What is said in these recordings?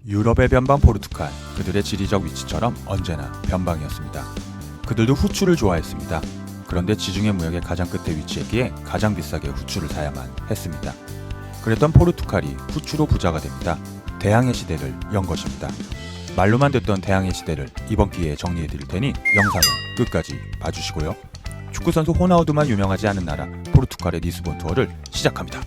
유럽의 변방 포르투갈, 그들의 지리적 위치처럼 언제나 변방이었습니다. 그들도 후추를 좋아했습니다. 그런데 지중해 무역의 가장 끝에 위치했기에 가장 비싸게 후추를 사야만 했습니다. 그랬던 포르투갈이 후추로 부자가 됩니다. 대항해 시대를 연 것입니다. 말로만 듣던 대항해 시대를 이번 기회에 정리해드릴 테니 영상을 끝까지 봐주시고요. 축구선수 호나우두만 유명하지 않은 나라 포르투갈의 리스본 투어를 시작합니다.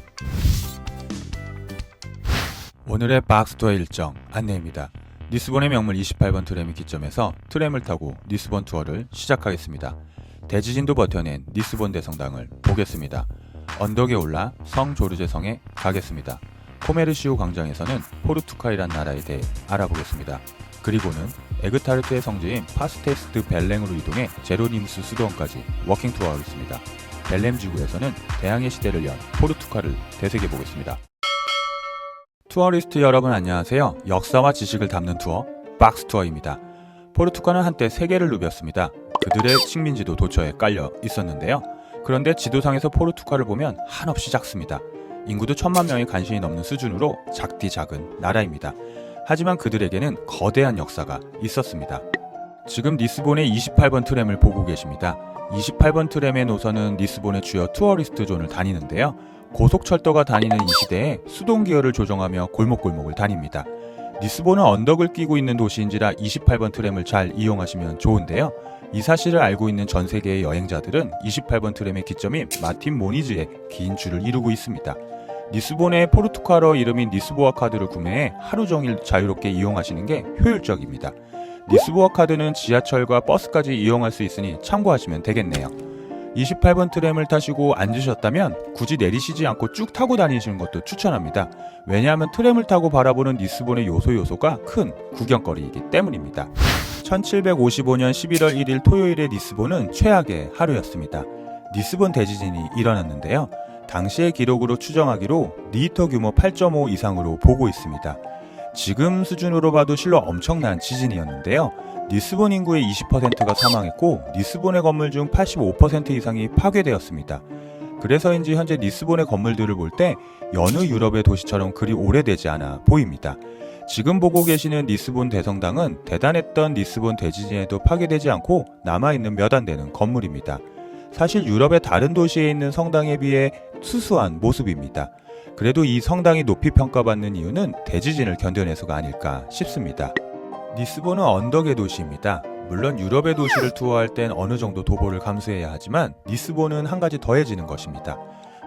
오늘의 박스투어 일정 안내입니다. 리스본의 명물 28번 트램이 기점에서 트램을 타고 리스본 투어를 시작하겠습니다. 대지진도 버텨낸 리스본 대성당을 보겠습니다. 언덕에 올라 성 조르제 성에 가겠습니다. 코메르시오 광장에서는 포르투갈이란 나라에 대해 알아보겠습니다. 그리고는 에그타르트의 성지인 파스테스 드 벨렘으로 이동해 제로니무스 수도원까지 워킹 투어하겠습니다. 벨렘 지구에서는 대항해 시대를 연 포르투갈을 되새겨보겠습니다. 투어리스트 여러분 안녕하세요. 역사와 지식을 담는 투어 박스투어입니다. 포르투갈은 한때 세계를 누볐습니다. 그들의 식민지도 도처에 깔려 있었는데요. 그런데 지도상에서 포르투갈을 보면 한없이 작습니다. 인구도 1000만 명이 간신히 넘는 수준으로 작디 작은 나라입니다. 하지만 그들에게는 거대한 역사가 있었습니다. 지금 리스본의 28번 트램을 보고 계십니다. 28번 트램의 노선은 리스본의 주요 투어리스트 존을 다니는데요. 고속철도가 다니는 이 시대에 수동기어를 조정하며 골목골목을 다닙니다. 리스본은 언덕을 끼고 있는 도시인지라 28번 트램을 잘 이용하시면 좋은데요. 이 사실을 알고 있는 전 세계의 여행자들은 28번 트램의 기점인 마틴 모니즈의 긴 줄을 이루고 있습니다. 리스본의 포르투갈어 이름인 리스보아 카드를 구매해 하루 종일 자유롭게 이용하시는 게 효율적입니다. 리스보아 카드는 지하철과 버스까지 이용할 수 있으니 참고하시면 되겠네요. 28번 트램을 타시고 앉으셨다면 굳이 내리시지 않고 쭉 타고 다니시는 것도 추천합니다. 왜냐하면 트램을 타고 바라보는 리스본의 요소가 큰 구경거리이기 때문입니다. 1755년 11월 1일 토요일의 리스본은 최악의 하루였습니다. 리스본 대지진이 일어났는데요. 당시의 기록으로 추정하기로 리히터 규모 8.5 이상으로 보고 있습니다. 지금 수준으로 봐도 실로 엄청난 지진이었는데요. 리스본 인구의 20%가 사망했고 리스본의 건물 중 85% 이상이 파괴되었습니다. 그래서인지 현재 리스본의 건물들을 볼 때 여느 유럽의 도시처럼 그리 오래되지 않아 보입니다. 지금 보고 계시는 리스본 대성당은 대단했던 리스본 대지진에도 파괴되지 않고 남아있는 몇 안 되는 건물입니다. 사실 유럽의 다른 도시에 있는 성당에 비해 수수한 모습입니다. 그래도 이 성당이 높이 평가받는 이유는 대지진을 견뎌내서가 아닐까 싶습니다. 리스본은 언덕의 도시입니다. 물론 유럽의 도시를 투어할 땐 어느 정도 도보를 감수해야 하지만 리스본은 한 가지 더해지는 것입니다.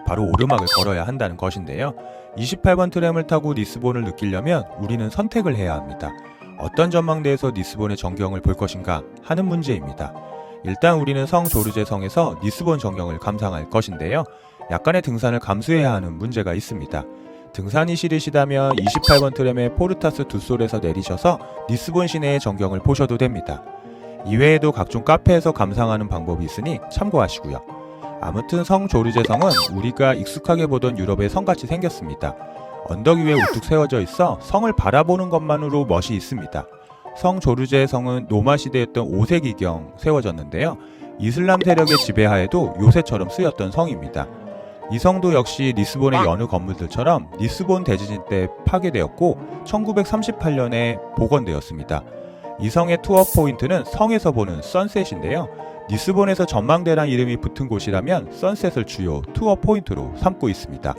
바로 오르막을 걸어야 한다는 것인데요. 28번 트램을 타고 리스본을 느끼려면 우리는 선택을 해야 합니다. 어떤 전망대에서 리스본의 전경을 볼 것인가 하는 문제입니다. 일단 우리는 성 조르제 성에서 리스본 전경을 감상할 것인데요. 약간의 등산을 감수해야 하는 문제가 있습니다. 등산이 싫으시다면 28번 트램의 포르타스 두 솔에서 내리셔서 리스본 시내의 전경을 보셔도 됩니다. 이외에도 각종 카페에서 감상하는 방법이 있으니 참고하시고요. 아무튼 성 조르제 성은 우리가 익숙하게 보던 유럽의 성같이 생겼습니다. 언덕 위에 우뚝 세워져 있어 성을 바라보는 것만으로 멋이 있습니다. 성 조르제 성은 로마 시대였던 5세기경 세워졌는데요. 이슬람 세력의 지배하에도 요새처럼 쓰였던 성입니다. 이 성도 역시 리스본의 여느 건물들처럼 리스본 대지진 때 파괴되었고 1938년에 복원되었습니다. 이 성의 투어 포인트는 성에서 보는 선셋인데요. 리스본에서 전망대란 이름이 붙은 곳이라면 선셋을 주요 투어 포인트로 삼고 있습니다.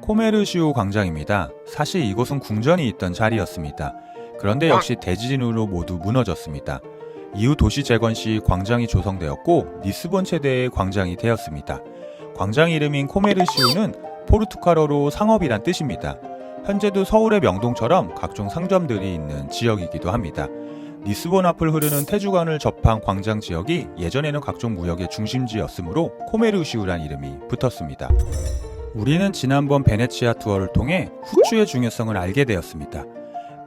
코메르시오 광장입니다. 사실 이곳은 궁전이 있던 자리였습니다. 그런데 역시 대지진으로 모두 무너졌습니다. 이후 도시 재건 시 광장이 조성되었고 리스본 최대의 광장이 되었습니다. 광장 이름인 코메르시오는 포르투갈어로 상업이란 뜻입니다. 현재도 서울의 명동처럼 각종 상점들이 있는 지역이기도 합니다. 리스본 앞을 흐르는 테주강을 접한 광장 지역이 예전에는 각종 무역의 중심지였으므로 코메르시오란 이름이 붙었습니다. 우리는 지난번 베네치아 투어를 통해 후추의 중요성을 알게 되었습니다.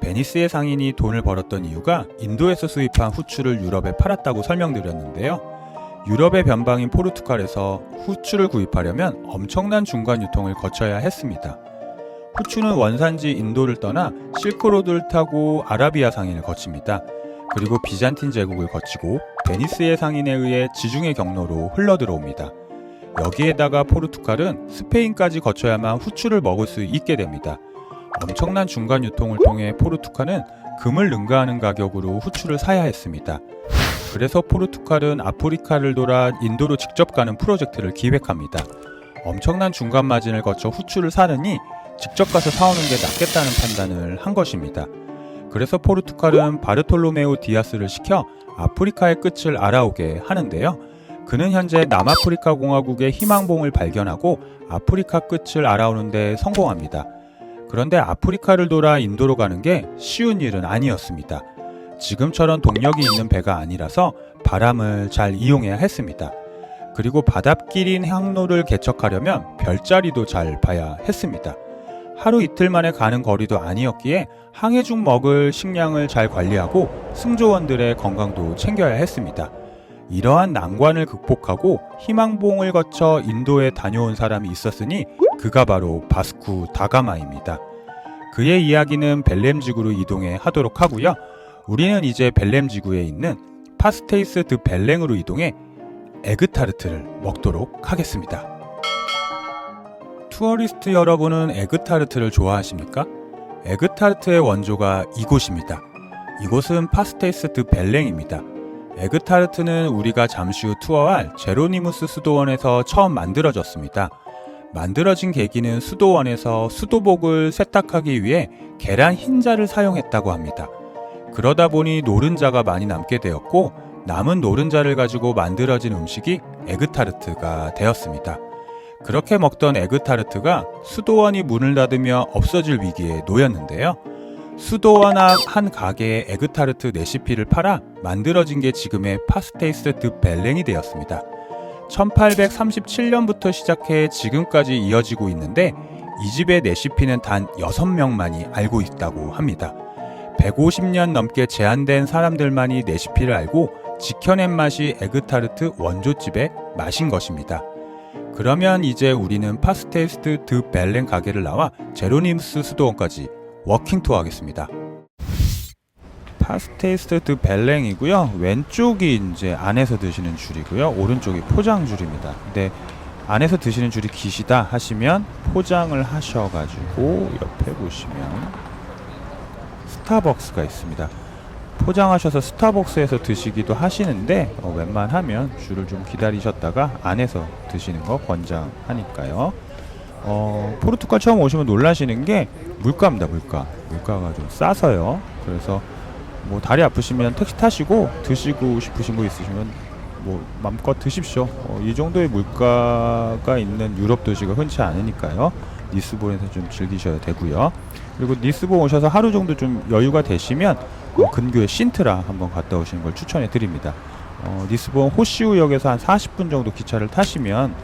베니스의 상인이 돈을 벌었던 이유가 인도에서 수입한 후추를 유럽에 팔았다고 설명드렸는데요. 유럽의 변방인 포르투갈에서 후추를 구입하려면 엄청난 중간 유통을 거쳐야 했습니다. 후추는 원산지 인도를 떠나 실크로드를 타고 아라비아 상인을 거칩니다. 그리고 비잔틴 제국을 거치고 베니스의 상인에 의해 지중해 경로로 흘러들어옵니다. 여기에다가 포르투갈은 스페인까지 거쳐야만 후추를 먹을 수 있게 됩니다. 엄청난 중간 유통을 통해 포르투갈은 금을 능가하는 가격으로 후추를 사야 했습니다. 그래서 포르투갈은 아프리카를 돌아 인도로 직접 가는 프로젝트를 기획합니다. 엄청난 중간 마진을 거쳐 후추를 사느니 직접 가서 사오는 게 낫겠다는 판단을 한 것입니다. 그래서 포르투갈은 바르톨로메오 디아스를 시켜 아프리카의 끝을 알아오게 하는데요. 그는 현재 남아프리카 공화국의 희망봉을 발견하고 아프리카 끝을 알아오는 데 성공합니다. 그런데 아프리카를 돌아 인도로 가는 게 쉬운 일은 아니었습니다. 지금처럼 동력이 있는 배가 아니라서 바람을 잘 이용해야 했습니다. 그리고 바닷길인 항로를 개척하려면 별자리도 잘 봐야 했습니다. 하루 이틀 만에 가는 거리도 아니었기에 항해 중 먹을 식량을 잘 관리하고 승조원들의 건강도 챙겨야 했습니다. 이러한 난관을 극복하고 희망봉을 거쳐 인도에 다녀온 사람이 있었으니 그가 바로 바스쿠 다가마입니다. 그의 이야기는 벨렘지구로 이동해 하도록 하고요. 우리는 이제 벨렘지구에 있는 파스테이스 드 벨랭으로 이동해 에그타르트를 먹도록 하겠습니다. 투어리스트 여러분은 에그타르트를 좋아하십니까? 에그타르트의 원조가 이곳입니다. 이곳은 파스테이스 드 벨랭입니다. 에그타르트는 우리가 잠시 후 투어할 제로니무스 수도원에서 처음 만들어졌습니다. 만들어진 계기는 수도원에서 수도복을 세탁하기 위해 계란 흰자를 사용했다고 합니다. 그러다 보니 노른자가 많이 남게 되었고 남은 노른자를 가지고 만들어진 음식이 에그타르트가 되었습니다. 그렇게 먹던 에그타르트가 수도원이 문을 닫으며 없어질 위기에 놓였는데요. 수도원 한 가게에 에그타르트 레시피를 팔아 만들어진 게 지금의 파스테이스 드 벨랭이 되었습니다. 1837년부터 시작해 지금까지 이어지고 있는데 이 집의 레시피는 단 6명만이 알고 있다고 합니다. 150년 넘게 제한된 사람들만이 레시피를 알고 지켜낸 맛이 에그타르트 원조집의 맛인 것입니다. 그러면 이제 우리는 파스테이스 드 벨랭 가게를 나와 제로니무스 수도원까지 워킹 투어 하겠습니다. 파스테이스 드 벨랭이고요. 왼쪽이 이제 안에서 드시는 줄이고요. 오른쪽이 포장 줄입니다. 근데 안에서 드시는 줄이 기시다 하시면 포장을 하셔가지고 옆에 보시면 스타벅스가 있습니다. 포장하셔서 스타벅스에서 드시기도 하시는데 웬만하면 줄을 좀 기다리셨다가 안에서 드시는 거 권장하니까요. 포르투갈 처음 오시면 놀라시는 게 물가입니다. 물가가 좀 싸서요. 그래서 뭐 다리 아프시면 택시 타시고 드시고 싶으신 거 있으시면 뭐 마음껏 드십시오. 이 정도의 물가가 있는 유럽 도시가 흔치 않으니까요. 리스본에서 좀 즐기셔야 되고요. 그리고 리스본 오셔서 하루 정도 좀 여유가 되시면 근교의 신트라 한번 갔다 오시는 걸 추천해 드립니다. 리스본 호시우역에서 한 40분 정도 기차를 타시면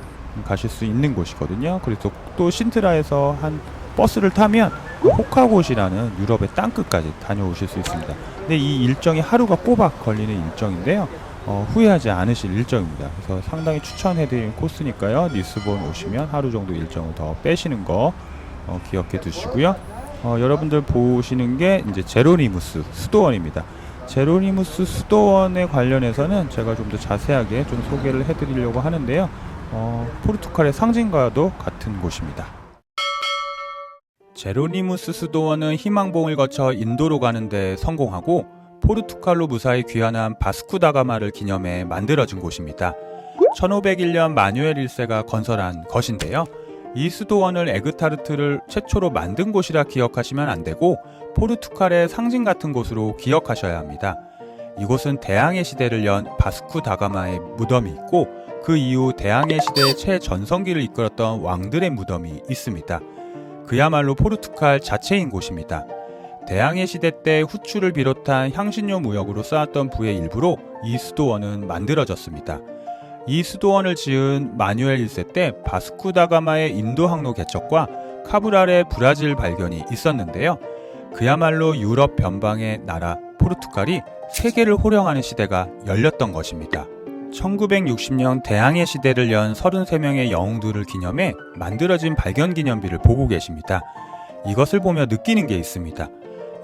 가실 수 있는 곳이거든요. 그래서 또 신트라에서 한 버스를 타면 호카곳이라는 유럽의 땅끝까지 다녀오실 수 있습니다. 근데 이 일정이 하루가 꼬박 걸리는 일정인데요. 후회하지 않으실 일정입니다. 그래서 상당히 추천해드리는 코스니까요. 리스본 오시면 하루 정도 일정을 더 빼시는 거 기억해 두시고요. 여러분들 보시는 게 이제 제로니무스 수도원입니다. 제로니무스 수도원에 관련해서는 제가 좀 더 자세하게 좀 소개를 해드리려고 하는데요. 포르투갈의 상징과도 같은 곳입니다. 제로니무스 수도원은 희망봉을 거쳐 인도로 가는데 성공하고 포르투갈로 무사히 귀환한 바스쿠 다가마를 기념해 만들어진 곳입니다. 1501년 마누엘 1세가 건설한 것인데요. 이 수도원을 에그타르트를 최초로 만든 곳이라 기억하시면 안 되고 포르투갈의 상징 같은 곳으로 기억하셔야 합니다. 이곳은 대항해 시대를 연 바스쿠 다가마의 무덤이 있고 그 이후 대항해 시대의 최전성기를 이끌었던 왕들의 무덤이 있습니다. 그야말로 포르투갈 자체인 곳입니다. 대항해 시대 때 후추를 비롯한 향신료 무역으로 쌓았던 부의 일부로 이 수도원은 만들어졌습니다. 이 수도원을 지은 마누엘 1세 때 바스쿠 다가마의 인도 항로 개척과 카브랄의 브라질 발견이 있었는데요. 그야말로 유럽 변방의 나라 포르투갈이 세계를 호령하는 시대가 열렸던 것입니다. 1960년 대항해 시대를 연 33명의 영웅들을 기념해 만들어진 발견기념비를 보고 계십니다. 이것을 보며 느끼는 게 있습니다.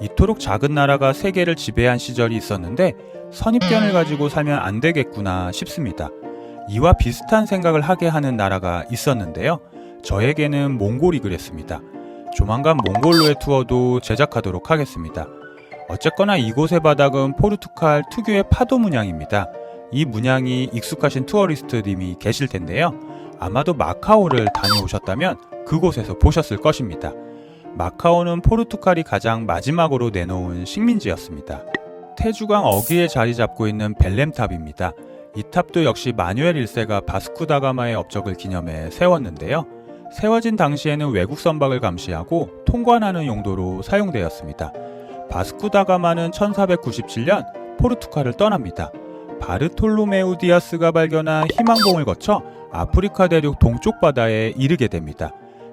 이토록 작은 나라가 세계를 지배한 시절이 있었는데 선입견을 가지고 살면 안 되겠구나 싶습니다. 이와 비슷한 생각을 하게 하는 나라가 있었는데요. 저에게는 몽골이 그랬습니다. 조만간 몽골로의 투어도 제작하도록 하겠습니다. 어쨌거나 이곳의 바닥은 포르투갈 특유의 파도 문양입니다. 이 문양이 익숙하신 투어리스트님이 계실 텐데요. 아마도 마카오를 다녀오셨다면 그곳에서 보셨을 것입니다. 마카오는 포르투갈이 가장 마지막으로 내놓은 식민지였습니다. 태주강 어귀에 자리 잡고 있는 벨렘탑입니다. 이 탑도 역시 마누엘 1세가 바스코 다가마의 업적을 기념해 세웠는데요. 세워진 당시에는 외국 선박을 감시하고 통관하는 용도로 사용되었습니다. 바스코 다가마는 1497년 포르투갈을 떠납니다. 바르톨로메우 디아스가 발견한 희망봉을 거쳐 아프리카 대륙 동쪽 바다에 이르게 됩니다.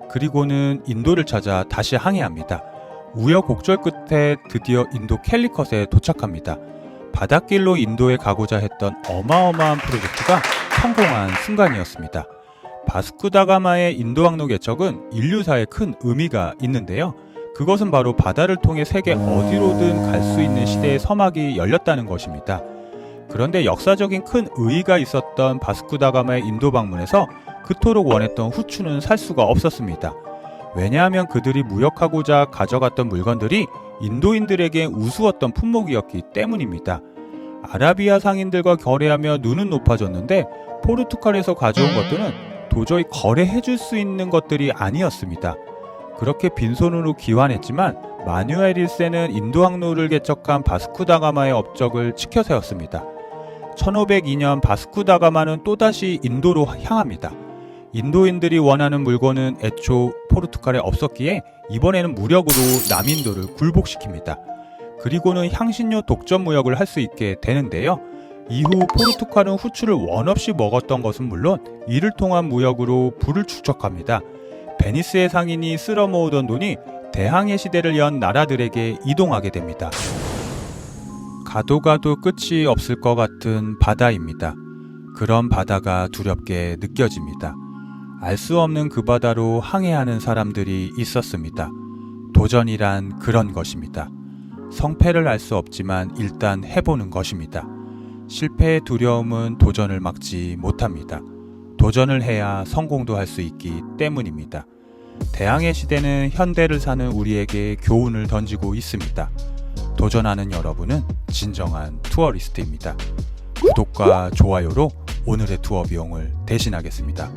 그리고는 인도를 찾아 다시 항해합니다. 우여곡절 끝에 드디어 인도 캘리컷에 도착합니다. 바닷길로 인도에 가고자 했던 어마어마한 프로젝트가 성공한 순간이었습니다. 바스코 다가마의 인도 항로 개척은 인류사에 큰 의미가 있는데요. 그것은 바로 바다를 통해 세계 어디로든 갈 수 있는 시대의 서막이 열렸다는 것입니다. 그런데 역사적인 큰 의의가 있었던 바스코 다가마의 인도 방문에서 그토록 원했던 후추는 살 수가 없었습니다. 왜냐하면 그들이 무역하고자 가져갔던 물건들이 인도인들에게 우스웠던 품목이었기 때문입니다. 아라비아 상인들과 거래하며 눈은 높아졌는데 포르투갈에서 가져온 것들은 도저히 거래해줄 수 있는 것들이 아니었습니다. 그렇게 빈손으로 귀환했지만 마누엘 1세는 인도 항로를 개척한 바스코 다가마의 업적을 지켜 세웠습니다. 1502년 바스코 다가마는 또다시 인도로 향합니다. 인도인들이 원하는 물건은 애초 포르투갈에 없었기에 이번에는 무력으로 남인도를 굴복시킵니다. 그리고는 향신료 독점 무역을 할 수 있게 되는데요. 이후 포르투갈은 후추를 원없이 먹었던 것은 물론 이를 통한 무역으로 부를 축적합니다. 베니스의 상인이 쓸어 모으던 돈이 대항해 시대를 연 나라들에게 이동하게 됩니다. 가도 가도 끝이 없을 것 같은 바다입니다. 그런 바다가 두렵게 느껴집니다. 알 수 없는 그 바다로 항해하는 사람들이 있었습니다. 도전이란 그런 것입니다. 성패를 알 수 없지만 일단 해보는 것입니다. 실패의 두려움은 도전을 막지 못합니다. 도전을 해야 성공도 할 수 있기 때문입니다. 대항해 시대는 현대를 사는 우리에게 교훈을 던지고 있습니다. 도전하는 여러분은 진정한 투어리스트입니다. 구독과 좋아요로 오늘의 투어 비용을 대신하겠습니다.